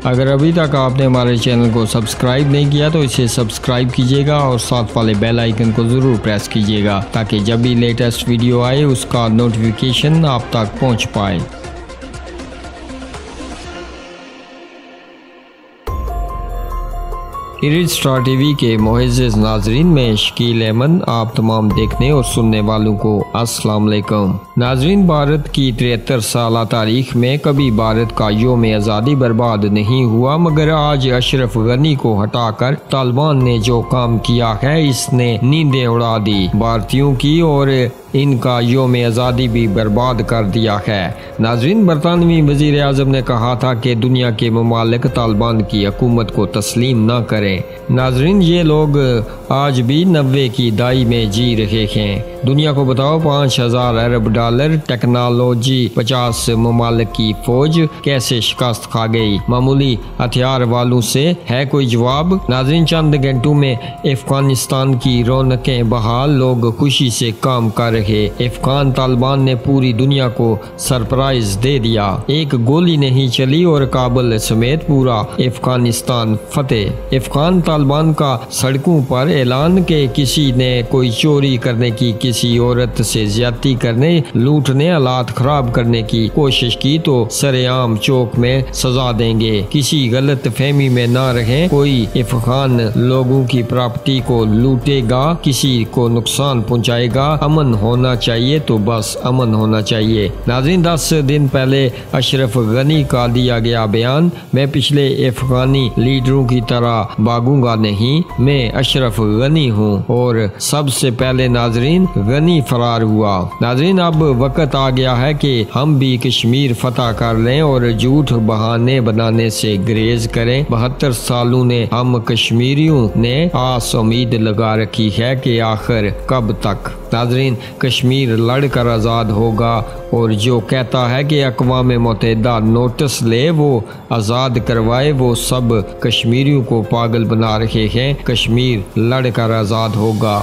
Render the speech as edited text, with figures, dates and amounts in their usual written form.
अगर अभी तक आपने हमारे चैनल को सब्सक्राइब नहीं किया तो इसे सब्सक्राइब कीजिएगा और साथ वाले बेल आइकन को ज़रूर प्रेस कीजिएगा ताकि जब भी लेटेस्ट वीडियो आए उसका नोटिफिकेशन आप तक पहुंच पाए। इरिट स्टार टीवी के मुअज़्ज़ज़ नाजरीन में शकील अहमद आप तमाम देखने और सुनने वालों को अस्सलाम वालेकुम। नाजरीन, भारत की 73 साल तारीख में कभी भारत का यौम आज़ादी बर्बाद नहीं हुआ, मगर आज अशरफ गनी को हटाकर तालिबान ने जो काम किया है इसने नींदें उड़ा दी भारतीयों की और इनका यौम आज़ादी भी बर्बाद कर दिया है। नाजरीन, बरतानवी वज़ीर आज़म ने कहा था कि दुनिया के ममालिक तालिबान की हुकूमत को तस्लीम न करें। नाजरीन, ये लोग आज भी 90 की दाई में जी रहे हैं। दुनिया को बताओ 5000 अरब डॉलर टेक्नोलॉजी 50 ममालिक की फौज कैसे शिकस्त खा गई। मामूली हथियार वालों से है कोई जवाब? नाजरीन, चंद घंटों में अफगानिस्तान की रौनकें बहाल, लोग खुशी से काम कर रहे। अफगान तालिबान ने पूरी दुनिया को सरप्राइज दे दिया। एक गोली नहीं चली और काबुल समेत पूरा अफगानिस्तान फतेह। अफगान तालिबान का सड़कों पर ऐलान के किसी ने कोई चोरी करने की, किसी औरत से ज्यादती करने, लूटने, हालात खराब करने की कोशिश की तो सरेआम चौक में सजा देंगे। किसी गलत फहमी में ना रहे, कोई अफगान लोगों की प्रॉपर्टी को लूटेगा, किसी को नुकसान पहुंचाएगा। अमन होना चाहिए तो बस अमन होना चाहिए। नाज़रीन, 10 दिन पहले अशरफ गनी का दिया गया बयान, मैं पिछले अफगानी लीडरों की तरह भागूंगा नहीं, मैं अशरफ गनी हूँ और सबसे पहले नाजरीन गनी फरार हुआ। नाजरीन, अब वक्त आ गया है कि हम भी कश्मीर फतह कर लें और झूठ बहाने बनाने से गुरेज करें। 72 सालों ने हम कश्मीरियों ने आस उम्मीद लगा रखी है कि आखिर कब तक। नाजरीन, कश्मीर लड़कर आज़ाद होगा और जो कहता है कि अक़वाम मुत्तहिदा नोटिस ले वो आज़ाद करवाए, वो सब कश्मीरियों को पागल बना रहे हैं। कश्मीर लड़कर आज़ाद होगा।